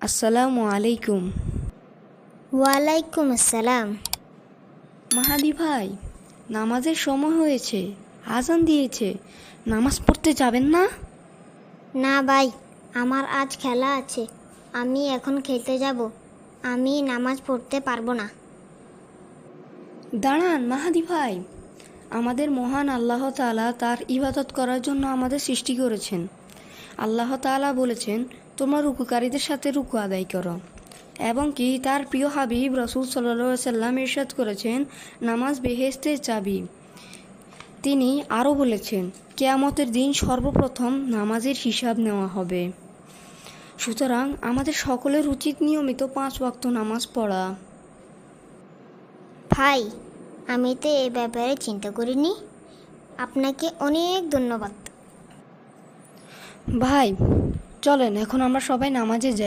আসসালামু আলাইকুম। ওয়ালাইকুম আসসালাম। মাহাদি ভাই, নামাজের সময় হয়েছে, আজান দিয়েছে, নামাজ পড়তে যাবেন না? না ভাই, আমার আজ খেলা আছে, আমি এখন খেলতে যাব। আমি নামাজ পড়তে পারবো না। দাঁড়ান মাহাদি ভাই, আমাদের মহান আল্লাহ তাআলা তার ইবাদত করার জন্য আমাদের সৃষ্টি করেছেন। আল্লাহ তাআলা বলেছেন, তোমরা রুকুকারীদের সাথে রুকু আদায় করো। এবং কি তার প্রিয় হাবিব রাসূল সাল্লাল্লাহু আলাইহি সাল্লাম ইরশাদ করেছেন, নামাজ বেহেশতের চাবি। তিনি আরও বলেছেন, কিয়ামতের দিন সর্বপ্রথম নামাজের হিসাব নেওয়া হবে। সুতরাং আমাদের সকলের উচিত নিয়মিত 5 ওয়াক্ত নামাজ পড়া। ভাই, আমি তো এ ব্যাপারে চিন্তা করিনি। আপনাকে অনেক ধন্যবাদ। ভাই, চলেন এখন আমরা সবাই নামাজে যাই।